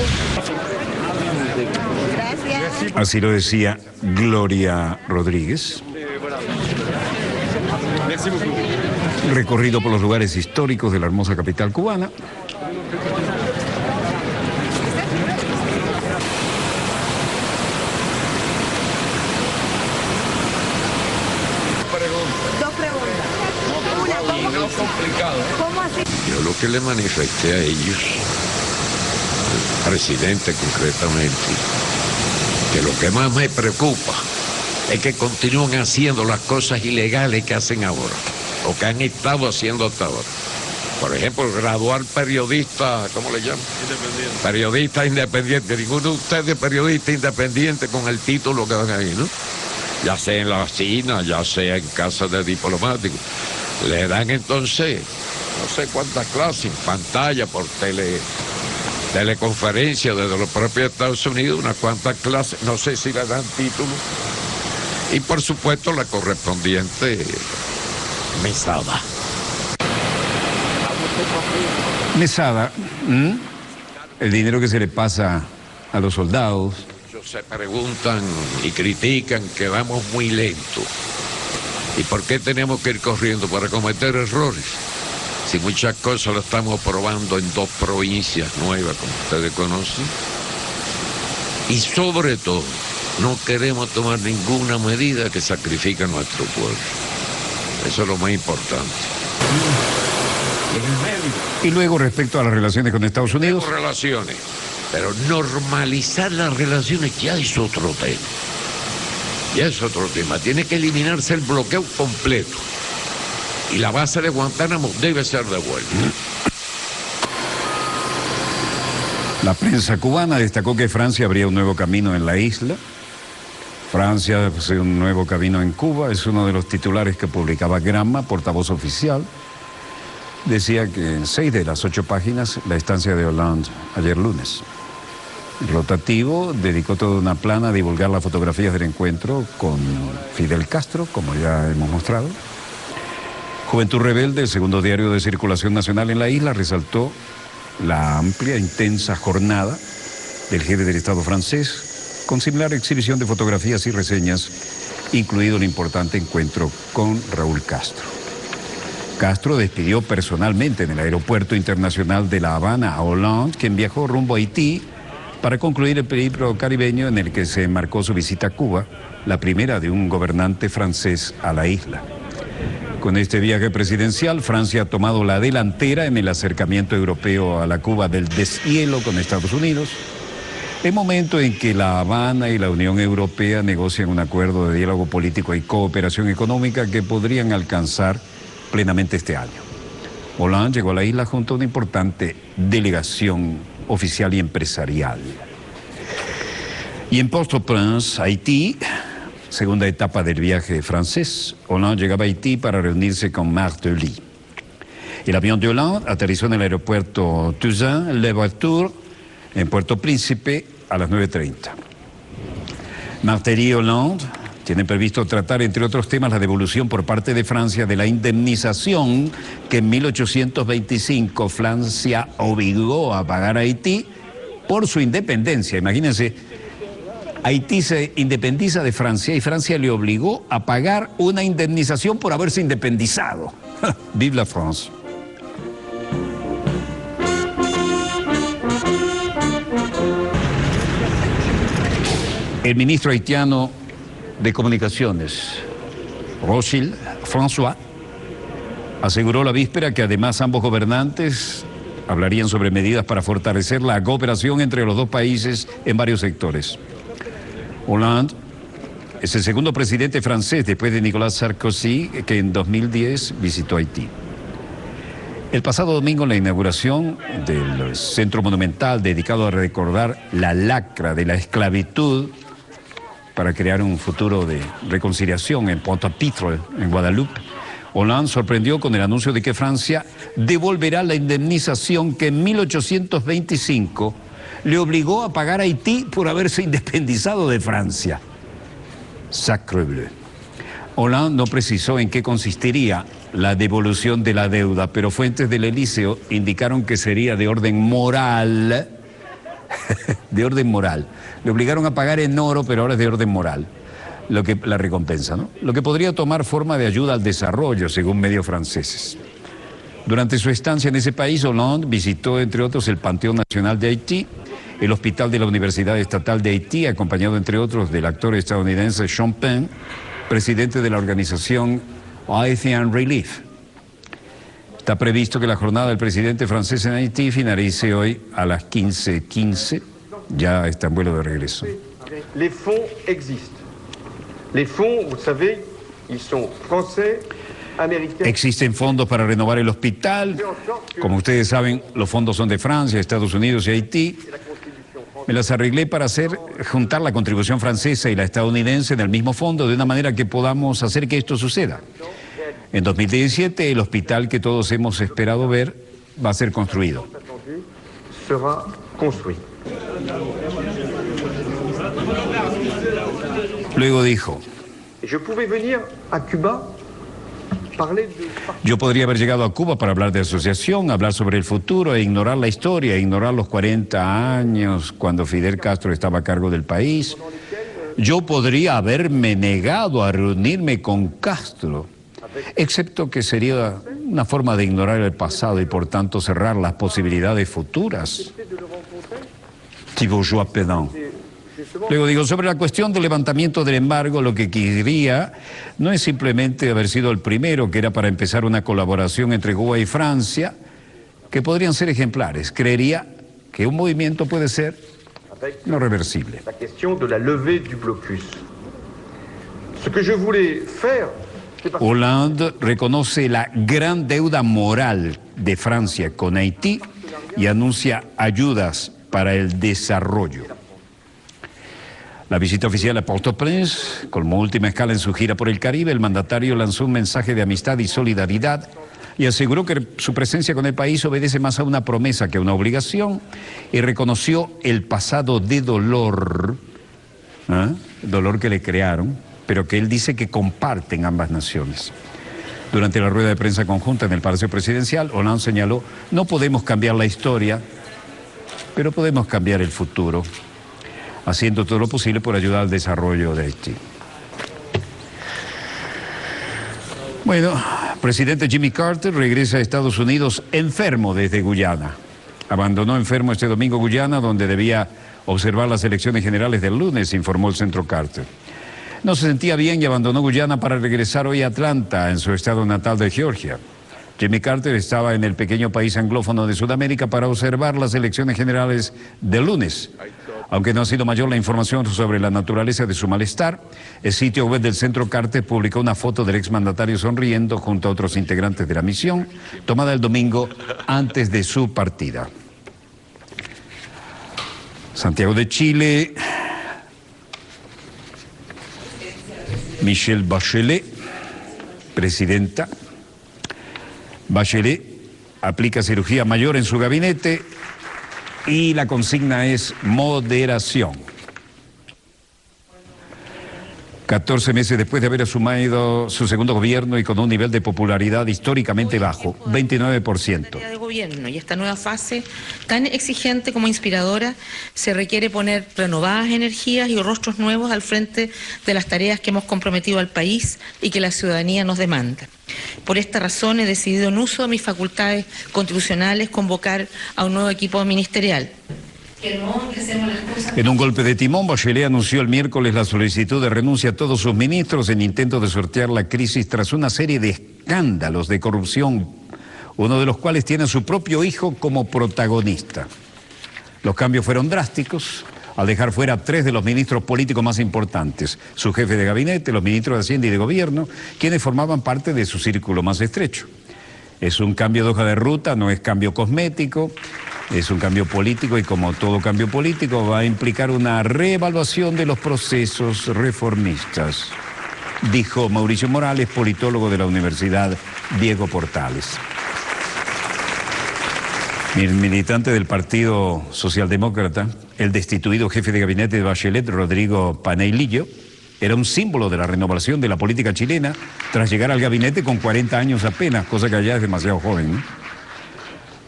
Gracias. Así lo decía Gloria Rodríguez. Recorrido por los lugares históricos de la hermosa capital cubana. Dos preguntas. Una, ¿cómo así? Yo lo que le manifesté a ellos, al presidente concretamente, que lo que más me preocupa es que continúen haciendo las cosas ilegales que hacen ahora, o que han estado haciendo hasta ahora. Por ejemplo, graduar periodista, ¿cómo le llaman? Independiente. Periodista independiente. Ninguno de ustedes es periodista independiente con el título que van ahí, ¿no? Ya sea en la China, ya sea en casas de diplomáticos. Le dan entonces, no sé cuántas clases, en pantalla, por teleconferencia desde los propios Estados Unidos, unas cuantas clases, no sé si le dan título. Y por supuesto la correspondiente mesada. Mesada, el dinero que se le pasa a los soldados. Ellos se preguntan y critican que vamos muy lento. ¿Y por qué tenemos que ir corriendo para cometer errores? Si muchas cosas las estamos probando en 2 provincias nuevas, como ustedes conocen. Y sobre todo, no queremos tomar ninguna medida que sacrifique a nuestro pueblo. Eso es lo más importante. Y luego, respecto a las relaciones con Estados Unidos. Tenemos relaciones, pero normalizar las relaciones ya es otro tema. Ya es otro tema. Tiene que eliminarse el bloqueo completo. Y la base de Guantánamo debe ser devuelta. La prensa cubana destacó que Francia abría un nuevo camino en la isla. Francia hace un nuevo camino en Cuba. Es uno de los titulares que publicaba Gramma, portavoz oficial. Decía que en 6 de las 8 páginas la estancia de Hollande ayer lunes. rotativo, dedicó toda una plana a divulgar las fotografías del encuentro con Fidel Castro, como ya hemos mostrado. Juventud Rebelde, el segundo diario de circulación nacional en la isla, resaltó la amplia, intensa jornada del jefe del Estado francés, con similar exhibición de fotografías y reseñas, incluido el importante encuentro con Raúl Castro. Castro despidió personalmente en el aeropuerto internacional de La Habana a Hollande, quien viajó rumbo a Haití para concluir el periplo caribeño en el que se enmarcó su visita a Cuba, la primera de un gobernante francés a la isla. Con este viaje presidencial, Francia ha tomado la delantera en el acercamiento europeo a la Cuba del deshielo con Estados Unidos, en momento en que La Habana y la Unión Europea negocian un acuerdo de diálogo político y cooperación económica que podrían alcanzar plenamente este año. Hollande llegó a la isla junto a una importante delegación oficial y empresarial. Y en Port-au-Prince, Haití, segunda etapa del viaje francés, Hollande llegaba a Haití para reunirse con Martelly. El avión de Hollande aterrizó en el aeropuerto Toussaint-Louverture, en Puerto Príncipe, a las 9:30. Martelly y Hollande tienen previsto tratar, entre otros temas, la devolución por parte de Francia de la indemnización que en 1825 Francia obligó a pagar a Haití por su independencia. Imagínense, Haití se independiza de Francia y Francia le obligó a pagar una indemnización por haberse independizado. Vive la France. El ministro haitiano de Comunicaciones, Rothschild François, aseguró la víspera que además ambos gobernantes hablarían sobre medidas para fortalecer la cooperación entre los dos países en varios sectores. Hollande es el segundo presidente francés después de Nicolas Sarkozy, que en 2010 visitó Haití. El pasado domingo, en la inauguración del centro monumental dedicado a recordar la lacra de la esclavitud para crear un futuro de reconciliación en Pointe-à-Pitre, en Guadalupe, Hollande sorprendió con el anuncio de que Francia devolverá la indemnización que en 1825 le obligó a pagar a Haití por haberse independizado de Francia. Sacre bleu. Hollande no precisó en qué consistiría la devolución de la deuda, pero fuentes del Elíseo indicaron que sería de orden moral. De orden moral. Le obligaron a pagar en oro, pero ahora es de orden moral. La recompensa, ¿no? Lo que podría tomar forma de ayuda al desarrollo, según medios franceses. Durante su estancia en ese país, Hollande visitó, entre otros, el Panteón Nacional de Haití, el Hospital de la Universidad Estatal de Haití, acompañado, entre otros, del actor estadounidense Sean Penn, presidente de la organización Haitian Relief. Está previsto que la jornada del presidente francés en Haití finalice hoy a las 15:15. Ya está en vuelo de regreso. Les fonds existent. Les fonds, vous savez, ils sont français, américains. Existen fondos para renovar el hospital. Como ustedes saben, los fondos son de Francia, Estados Unidos y Haití. Me las arreglé para juntar la contribución francesa y la estadounidense en el mismo fondo, de una manera que podamos hacer que esto suceda. En 2017, el hospital que todos hemos esperado ver va a ser construido. Sera construit. Luego dijo: yo podría haber llegado a Cuba para hablar de asociación, hablar sobre el futuro e ignorar la historia, ignorar los 40 años cuando Fidel Castro estaba a cargo del país. Yo podría haberme negado a reunirme con Castro, excepto que sería una forma de ignorar el pasado y por tanto cerrar las posibilidades futuras. Thibaut Pedant. Luego digo, sobre la cuestión del levantamiento del embargo, lo que quería no es simplemente haber sido el primero, que era para empezar una colaboración entre Cuba y Francia, que podrían ser ejemplares. Creería que un movimiento puede ser no reversible. La cuestión de la levée du blocus. Ce que je voulais faire. Hollande reconoce la gran deuda moral de Francia con Haití y anuncia ayudas para el desarrollo. La visita oficial a Port-au-Prince, como última escala en su gira por el Caribe, el mandatario lanzó un mensaje de amistad y solidaridad y aseguró que su presencia con el país obedece más a una promesa que a una obligación, y reconoció el pasado de dolor, dolor que le crearon, pero que él dice que comparten ambas naciones. Durante la rueda de prensa conjunta en el Palacio Presidencial, Hollande señaló: no podemos cambiar la historia, pero podemos cambiar el futuro, haciendo todo lo posible por ayudar al desarrollo de Haití. Bueno, presidente Jimmy Carter regresa a Estados Unidos enfermo desde Guyana. Abandonó enfermo este domingo Guyana, donde debía observar las elecciones generales del lunes, informó el Centro Carter. No se sentía bien y abandonó Guyana para regresar hoy a Atlanta, en su estado natal de Georgia. Jimmy Carter estaba en el pequeño país anglófono de Sudamérica para observar las elecciones generales del lunes. Aunque no ha sido mayor la información sobre la naturaleza de su malestar, el sitio web del Centro Carter publicó una foto del exmandatario sonriendo junto a otros integrantes de la misión, tomada el domingo antes de su partida. Santiago de Chile, Michelle Bachelet, presidenta. Bachelet aplica cirugía mayor en su gabinete y la consigna es moderación. 14 meses después de haber asumido su segundo gobierno y con un nivel de popularidad históricamente bajo, 29%. De gobierno y esta nueva fase tan exigente como inspiradora se requiere poner renovadas energías y rostros nuevos al frente de las tareas que hemos comprometido al país y que la ciudadanía nos demanda. Por esta razón he decidido, en uso de mis facultades constitucionales, convocar a un nuevo equipo ministerial. En un golpe de timón, Bachelet anunció el miércoles la solicitud de renuncia a todos sus ministros en intento de sortear la crisis tras una serie de escándalos de corrupción, uno de los cuales tiene a su propio hijo como protagonista. Los cambios fueron drásticos, al dejar fuera a 3 de los ministros políticos más importantes, su jefe de gabinete, los ministros de Hacienda y de Gobierno, quienes formaban parte de su círculo más estrecho. Es un cambio de hoja de ruta, no es cambio cosmético. Es un cambio político y, como todo cambio político, va a implicar una reevaluación de los procesos reformistas, dijo Mauricio Morales, politólogo de la Universidad Diego Portales. Militante del Partido Socialdemócrata, el destituido jefe de gabinete de Bachelet, Rodrigo Paneilillo, era un símbolo de la renovación de la política chilena tras llegar al gabinete con 40 años apenas, cosa que allá es demasiado joven, ¿no?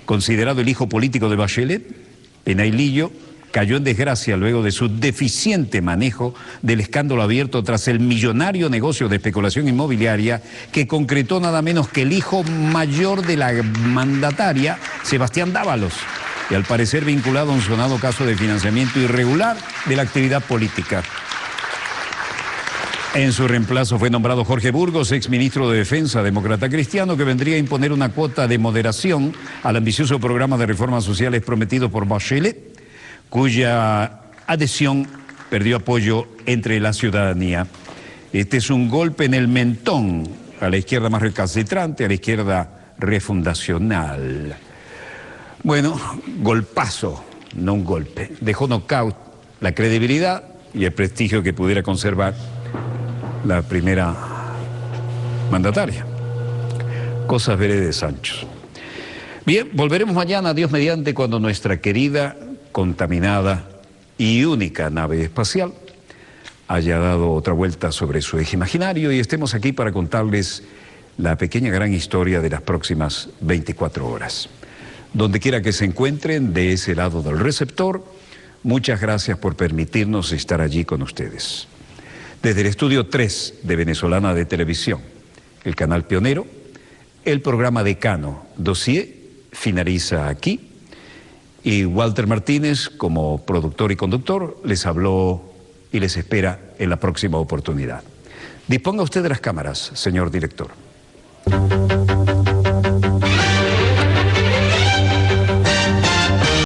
Considerado el hijo político de Bachelet, Paneilillo cayó en desgracia luego de su deficiente manejo del escándalo abierto tras el millonario negocio de especulación inmobiliaria que concretó nada menos que el hijo mayor de la mandataria, Sebastián Dávalos, y al parecer vinculado a un sonado caso de financiamiento irregular de la actividad política. En su reemplazo fue nombrado Jorge Burgos, exministro de Defensa, demócrata cristiano, que vendría a imponer una cuota de moderación al ambicioso programa de reformas sociales prometido por Bachelet, cuya adhesión perdió apoyo entre la ciudadanía. Este es un golpe en el mentón a la izquierda más recalcitrante, a la izquierda refundacional. Bueno, golpazo, no un golpe. Dejó knockout la credibilidad y el prestigio que pudiera conservar la primera mandataria. Cosas veré de Sancho. Bien, volveremos mañana, Dios mediante, cuando nuestra querida, contaminada y única nave espacial haya dado otra vuelta sobre su eje imaginario y estemos aquí para contarles la pequeña gran historia de las próximas 24 horas. Donde quiera que se encuentren de ese lado del receptor, muchas gracias por permitirnos estar allí con ustedes. Desde el estudio 3 de Venezolana de Televisión, el canal pionero, el programa Decano Dossier finaliza aquí y Walter Martínez, como productor y conductor, les habló y les espera en la próxima oportunidad. Disponga usted de las cámaras, señor director.